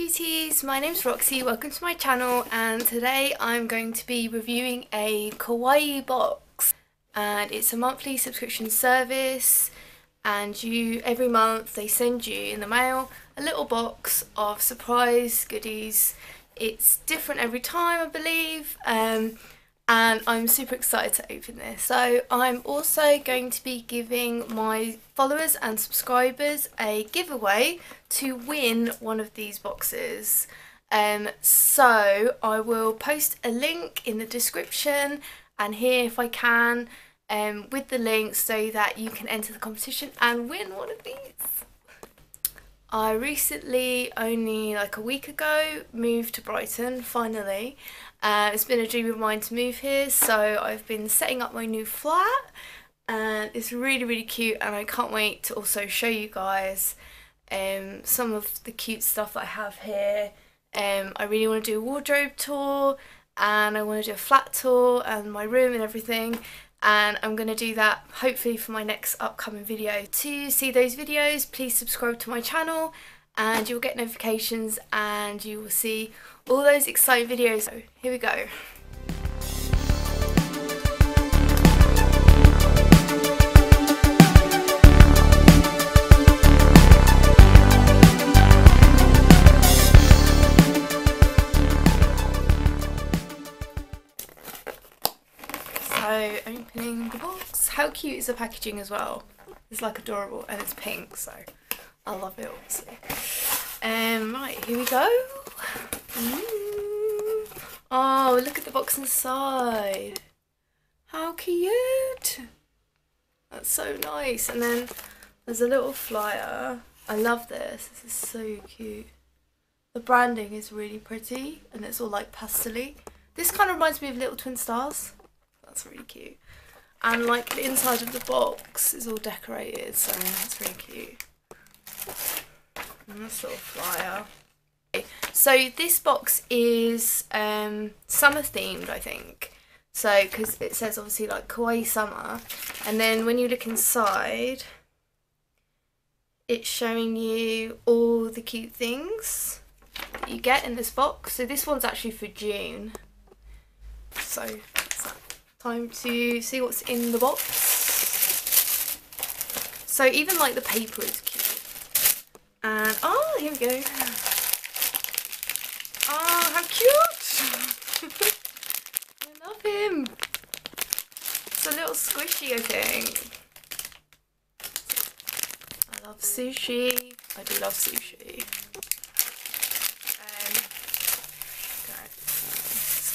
cuties, my name's Roxy, welcome to my channel, and today I'm going to be reviewing a Kawaii box, and it's a monthly subscription service, and every month they send you in the mail a little box of surprise goodies. It's different every time, I believe, and I'm super excited to open this. So I'm also going to be giving my followers and subscribers a giveaway to win one of these boxes. So I will post a link in the description and here if I can with the link so that you can enter the competition and win one of these. I recently, only like a week ago, moved to Brighton, finally. It's been a dream of mine to move here, so I've been setting up my new flat and it's really cute, and I can't wait to also show you guys some of the cute stuff that I have here. I really want to do a wardrobe tour and I want to do a flat tour and my room and everything, and I'm going to do that hopefully for my next upcoming video. To see those videos, please subscribe to my channel and you'll get notifications and you will see all those exciting videos. So here we go. So opening the box. How cute is the packaging as well? It's like adorable and it's pink, so I love it obviously. Right, here we go. Oh, look at the box inside. How cute. That's so nice. And then there's a little flyer. I love this. This is so cute. The branding is really pretty and it's all like pastel-y. This kind of reminds me of Little Twin Stars. That's really cute. And like the inside of the box is all decorated, so that's really cute. And this little flyer. So this box is summer themed, I think. So because it says obviously like Kawaii summer, and then when you look inside, it's showing you all the cute things that you get in this box. So this one's actually for June. So it's time to see what's in the box. So even like the paper is cute. And oh, here we go. Oh, how cute! I love him. It's a little squishy, I think. I love sushi. I do love sushi. Okay. This is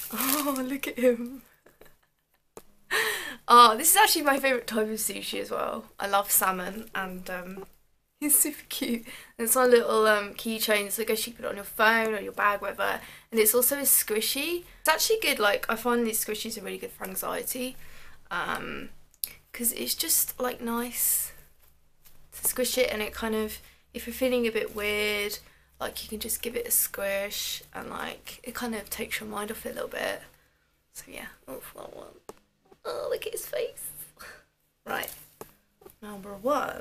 cute. Oh, look at him. Oh, this is actually my favourite type of sushi as well. I love salmon and he's super cute. And it's on little keychains, so I guess you can put it on your phone or your bag, whatever. And it's also squishy. It's actually good, like I find these squishies are really good for anxiety. Because it's just like nice to squish it, and it kind of, if you're feeling a bit weird, like you can just give it a squish and like it kind of takes your mind off it a little bit. So yeah, oh, that one. Oh, look at his face. Right, number one.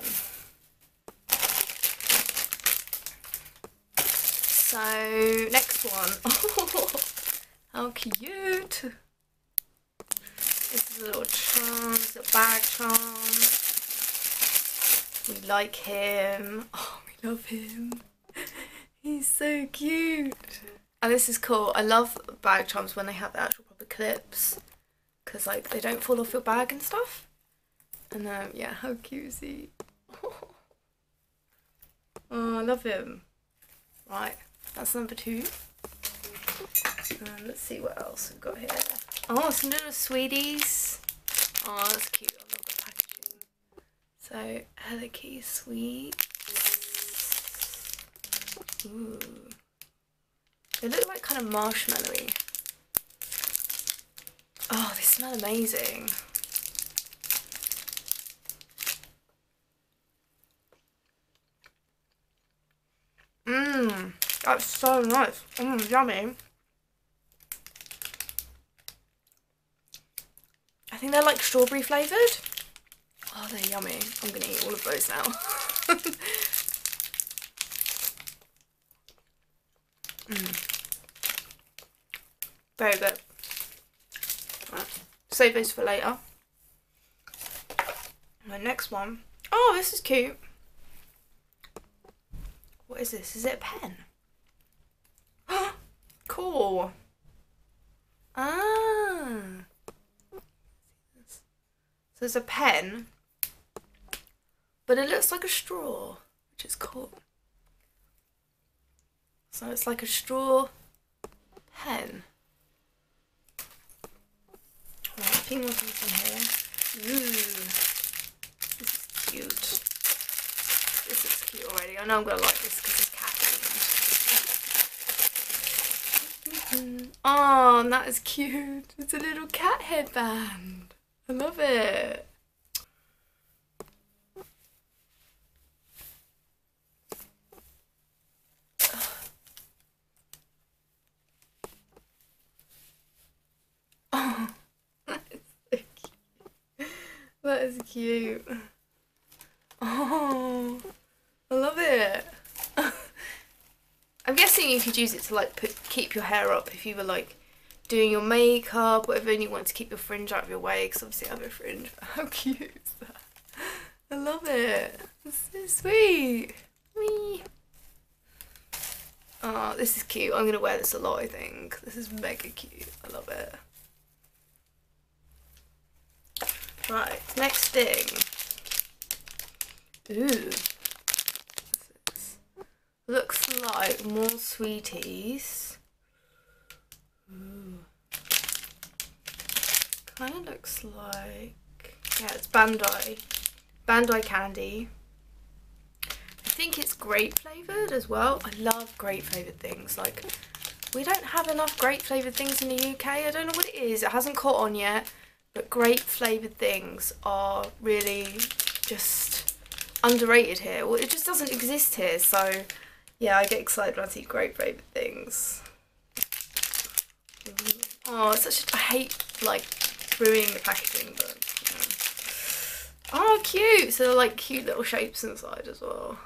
So, next one. Oh, how cute. This is a little charm, this little bag charm. We like him. Oh, we love him. He's so cute. And this is cool. I love bag charms when they have the actual proper clips, because like they don't fall off your bag and stuff. And yeah, how cute is he? Oh, I love him. Right, that's number two. Let's see what else we've got here. Oh, some little sweeties. Oh, that's cute. I love the packaging. So, Hello Kitty sweets. Ooh. They look like kind of marshmallowy. Oh, they smell amazing. Mmm, that's so nice. Mmm, yummy. I think they're like strawberry flavoured. Oh, they're yummy. I'm going to eat all of those now. Very good. Right. Save those for later. My next one. Oh, this is cute. What is this? Is it a pen? Cool. Ah. So there's a pen, but it looks like a straw, which is cool. So it's like a straw pen. Right, a few more things in here. Ooh, this is cute. This is cute already. I know I'm gonna like this because it's cat. Oh, and that is cute. It's a little cat headband. I love it. Oh, that is so cute. That is cute. Oh, I love it. I'm guessing you could use it to like keep your hair up if you were like doing your makeup, whatever, and you want to keep your fringe out of your way, because obviously I have a fringe. How cute is that? I love it. It's so sweet. Whee. Oh, this is cute. I'm going to wear this a lot, I think. This is mega cute. I love it. Right, next thing. Ooh. Looks like more sweeties. Ooh. Kind of looks like, yeah, it's Bandai candy. I think it's grape flavoured as well. I love grape flavoured things. Like, we don't have enough grape flavoured things in the UK. I don't know what it is. It hasn't caught on yet. But grape flavoured things are really just underrated here. Well, it just doesn't exist here. So, yeah, I get excited when I see grape flavoured things. Oh, it's such a, I hate, like, ruining the packaging, but, you know. Oh, cute! So they're, like, cute little shapes inside as well.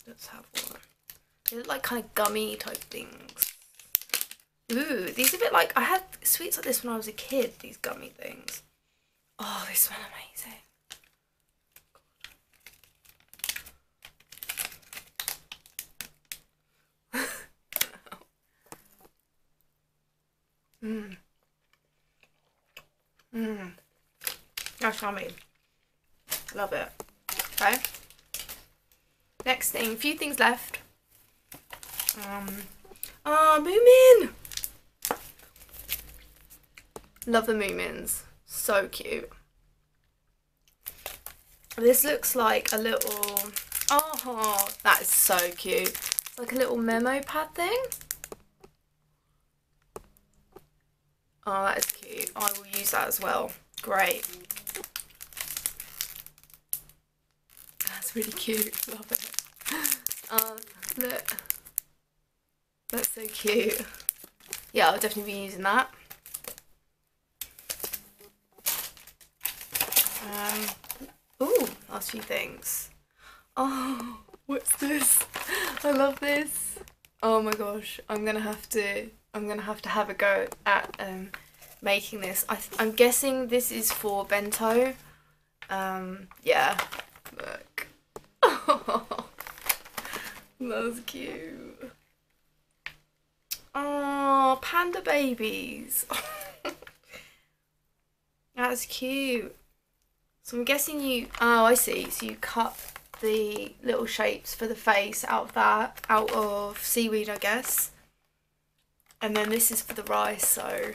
Let's have one. They look like kind of gummy type things. Ooh, these are a bit like, I had sweets like this when I was a kid, these gummy things. Oh, they smell amazing. That's yummy. Love it. Okay. Next thing, a few things left. Moomin! Love the Moomins. So cute. This looks like a little, oh, that is so cute. It's like a little memo pad thing. Oh, that is cute. I will use that as well. Great. That's really cute. Love it. Oh, look. That's so cute. Yeah, I'll definitely be using that. Ooh, last few things. Oh, what's this? I love this. Oh my gosh, I'm gonna have to have a go at making this. I'm guessing this is for bento. Yeah. Look. Oh, that's cute. Oh, panda babies. That's cute. So I'm guessing you, oh I see, so you cut the little shapes for the face out of seaweed, I guess. And then this is for the rice, so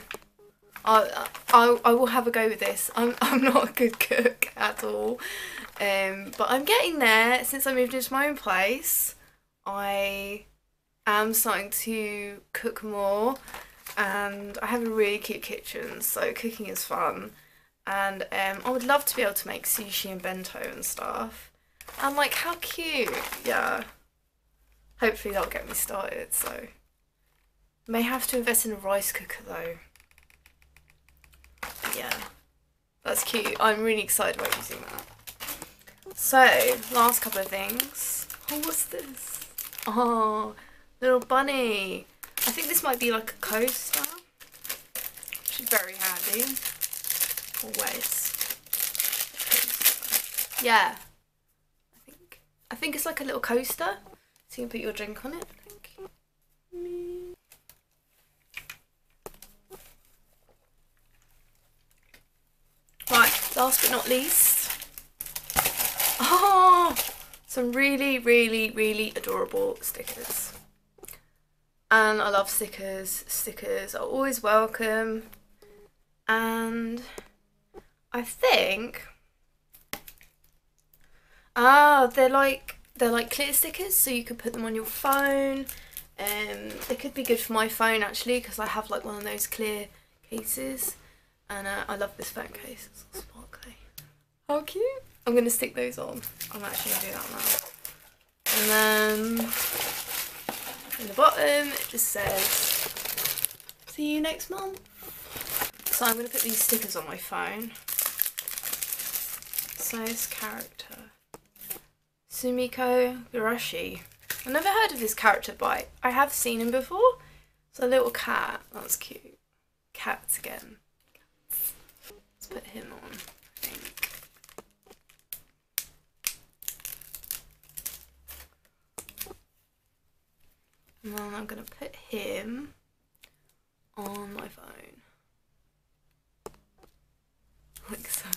I will have a go with this. I'm not a good cook at all, but I'm getting there. Since I moved into my own place, I am starting to cook more, and I have a really cute kitchen, so cooking is fun. And I would love to be able to make sushi and bento and stuff. I'm like, how cute. Yeah. Hopefully that'll get me started, so. May have to invest in a rice cooker though. Yeah. That's cute. I'm really excited about using that. So, last couple of things. Oh, what's this? Oh, little bunny. I think this might be like a coaster, which is very handy. Always. Yeah. I think it's like a little coaster. So you can put your drink on it. Thank you. Right, last but not least. Oh, some really, really, really adorable stickers. And I love stickers. Stickers are always welcome. And I think, they're like clear stickers, so you could put them on your phone. They could be good for my phone actually, because I have like one of those clear cases, and I love this phone case. It's all sparkly. How cute! I'm gonna stick those on. I'm actually gonna do that now. And then in the bottom it just says, "See you next month." So I'm gonna put these stickers on my phone. So this character, Sumiko Garashi. I've never heard of this character, but I have seen him before. It's a little cat. That's cute. Cats again. Cats. Let's put him on, I think. And then I'm going to put him on my phone. Like so.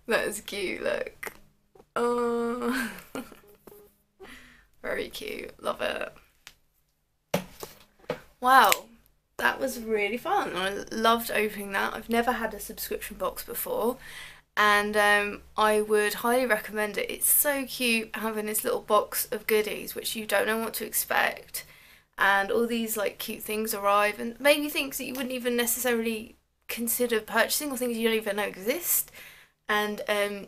That is cute, look. Oh. Very cute. Love it. Wow. That was really fun. I loved opening that. I've never had a subscription box before, and I would highly recommend it. It's so cute having this little box of goodies which you don't know what to expect, and all these like cute things arrive, and maybe things that you wouldn't even necessarily consider purchasing, or things you don't even know exist. And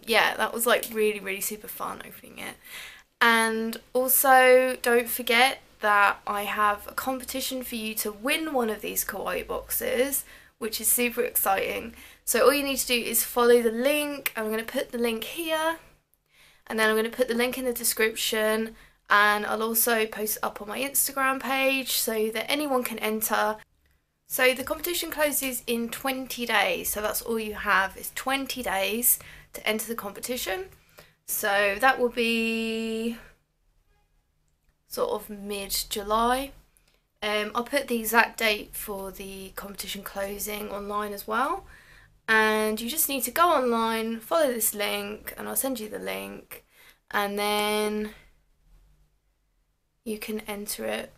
yeah, that was like really, really super fun opening it. And also don't forget that I have a competition for you to win one of these Kawaii boxes, which is super exciting. So all you need to do is follow the link. I'm going to put the link here, and then I'm going to put the link in the description, and I'll also post it up on my Instagram page so that anyone can enter. So the competition closes in 20 days, so that's all you have is 20 days to enter the competition. So that will be sort of mid-July. I'll put the exact date for the competition closing online as well. And you just need to go online, follow this link, and I'll send you the link, and then you can enter it.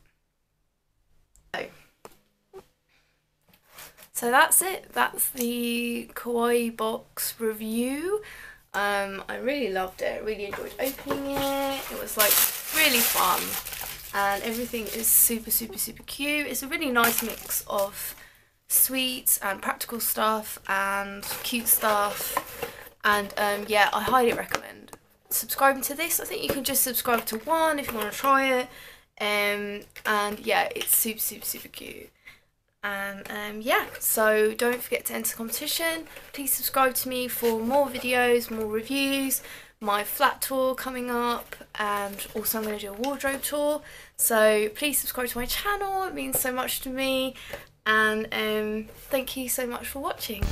So that's it. That's the Kawaii box review. I really loved it. Really enjoyed opening it. It was like really fun, and everything is super, super, super cute. It's a really nice mix of sweets and practical stuff and cute stuff, and yeah, I highly recommend subscribing to this. I think you can just subscribe to one if you want to try it, and yeah, it's super, super, super cute. And yeah, so don't forget to enter the competition. Please subscribe to me for more videos, more reviews, my flat tour coming up, and also I'm going to do a wardrobe tour. So please subscribe to my channel, it means so much to me, and thank you so much for watching.